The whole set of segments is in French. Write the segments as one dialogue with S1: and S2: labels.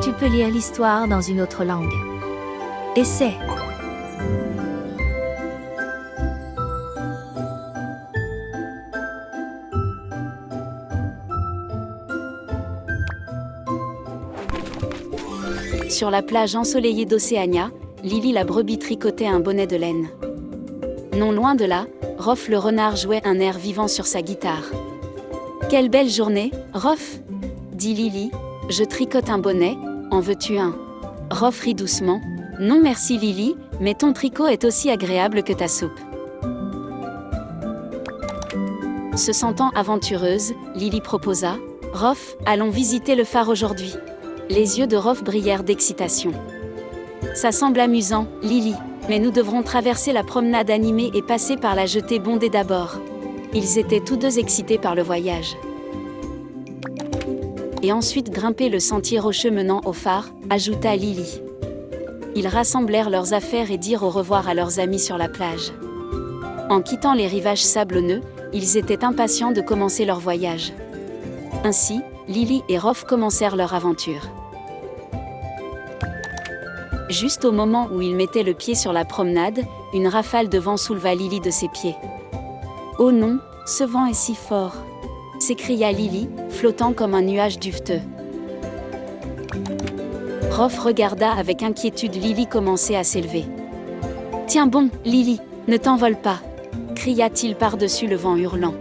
S1: Tu peux lire l'histoire dans une autre langue. Essaie.
S2: Sur la plage ensoleillée d'Océania, Lily la brebis tricotait un bonnet de laine. Non loin de là, Rof le renard jouait un air vivant sur sa guitare. « Quelle belle journée, Rof !» dit Lily. « Je tricote un bonnet, en veux-tu un ?» Rof rit doucement. « Non merci Lily, mais ton tricot est aussi agréable que ta soupe. » Se sentant aventureuse, Lily proposa. « Rof, allons visiter le phare aujourd'hui. » Les yeux de Rof brillèrent d'excitation. « Ça semble amusant, Lily, mais nous devrons traverser la promenade animée et passer par la jetée bondée d'abord. » Ils étaient tous deux excités par le voyage. Et ensuite grimper le sentier rocheux menant au phare, ajouta Lily. Ils rassemblèrent leurs affaires et dirent au revoir à leurs amis sur la plage. En quittant les rivages sablonneux, ils étaient impatients de commencer leur voyage. Ainsi, Lily et Rof commencèrent leur aventure. Juste au moment où ils mettaient le pied sur la promenade, une rafale de vent souleva Lily de ses pieds. « Oh non, ce vent est si fort !» s'écria Lily, flottant comme un nuage duveteux. Rof regarda avec inquiétude Lily commencer à s'élever. « Tiens bon, Lily, ne t'envole pas !» cria-t-il par-dessus le vent hurlant.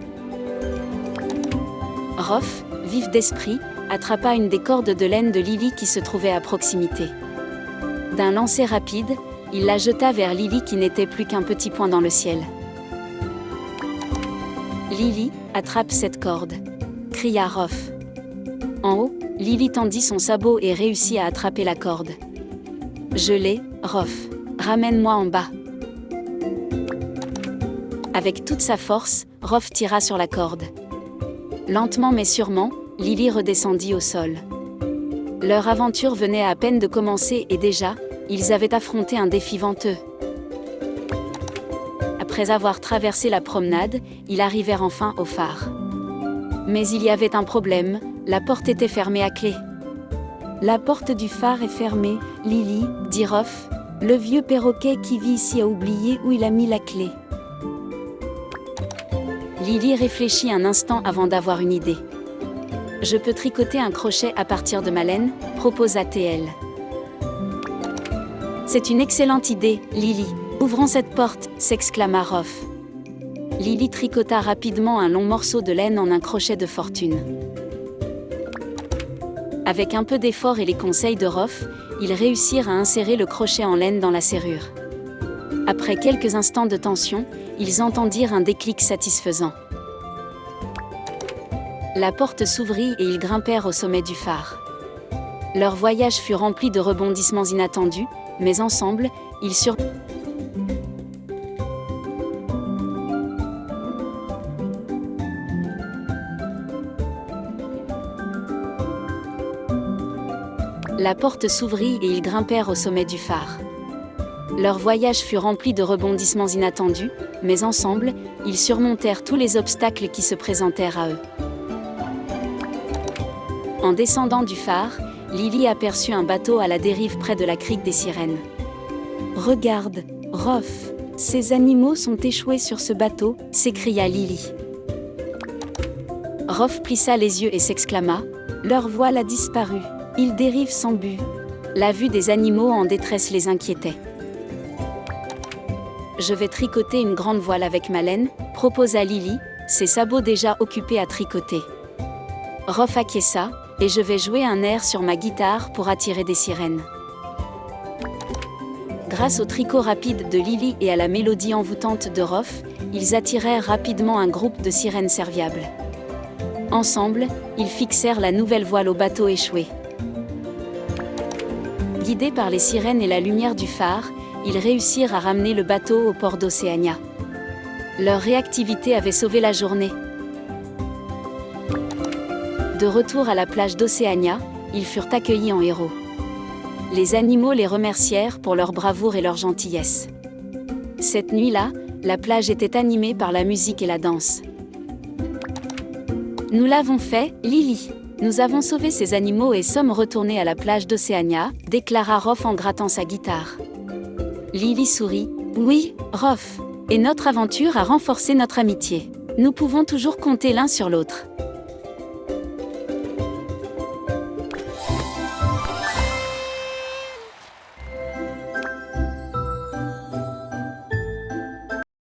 S2: Rof, vif d'esprit, attrapa une des cordes de laine de Lily qui se trouvait à proximité. D'un lancer rapide, il la jeta vers Lily qui n'était plus qu'un petit point dans le ciel. « Lily, attrape cette corde !» cria Rof. En haut, Lily tendit son sabot et réussit à attraper la corde. « Je l'ai, Rof. Ramène-moi en bas. » Avec toute sa force, Rof tira sur la corde. Lentement mais sûrement, Lily redescendit au sol. Leur aventure venait à peine de commencer et déjà, ils avaient affronté un défi venteux. Après avoir traversé la promenade, ils arrivèrent enfin au phare. Mais il y avait un problème, la porte était fermée à clé. « La porte du phare est fermée, Lily, » dit Rof. « Le vieux perroquet qui vit ici a oublié où il a mis la clé. » Lily réfléchit un instant avant d'avoir une idée. « Je peux tricoter un crochet à partir de ma laine ?» proposa-t-elle. « C'est une excellente idée, Lily. Ouvrons cette porte !» s'exclama Rof. Lily tricota rapidement un long morceau de laine en un crochet de fortune. Avec un peu d'effort et les conseils de Rof, ils réussirent à insérer le crochet en laine dans la serrure. Après quelques instants de tension, ils entendirent un déclic satisfaisant. La porte s'ouvrit et ils grimpèrent au sommet du phare. Leur voyage fut rempli de rebondissements inattendus, mais ensemble, ils La porte s'ouvrit et ils grimpèrent au sommet du phare. Leur voyage fut rempli de rebondissements inattendus, mais ensemble, ils surmontèrent tous les obstacles qui se présentèrent à eux. En descendant du phare, Lily aperçut un bateau à la dérive près de la crique des sirènes. « Regarde, Rof, ces animaux sont échoués sur ce bateau !» s'écria Lily. Rof plissa les yeux et s'exclama « Leur voile a disparu, ils dérivent sans but !» La vue des animaux en détresse les inquiétait. « Je vais tricoter une grande voile avec ma laine » proposa Lily, ses sabots déjà occupés à tricoter. Rof acquiesça, et je vais jouer un air sur ma guitare pour attirer des sirènes. Grâce au tricot rapide de Lily et à la mélodie envoûtante de Rof, ils attirèrent rapidement un groupe de sirènes serviables. Ensemble, ils fixèrent la nouvelle voile au bateau échoué. Guidés par les sirènes et la lumière du phare, ils réussirent à ramener le bateau au port d'Océania. Leur réactivité avait sauvé la journée. De retour à la plage d'Océania, ils furent accueillis en héros. Les animaux les remercièrent pour leur bravoure et leur gentillesse. Cette nuit-là, la plage était animée par la musique et la danse. « Nous l'avons fait, Lily !» Nous avons sauvé ces animaux et sommes retournés à la plage d'Océania, déclara Rof en grattant sa guitare. Lily sourit. Oui, Rof. Et notre aventure a renforcé notre amitié. Nous pouvons toujours compter l'un sur l'autre.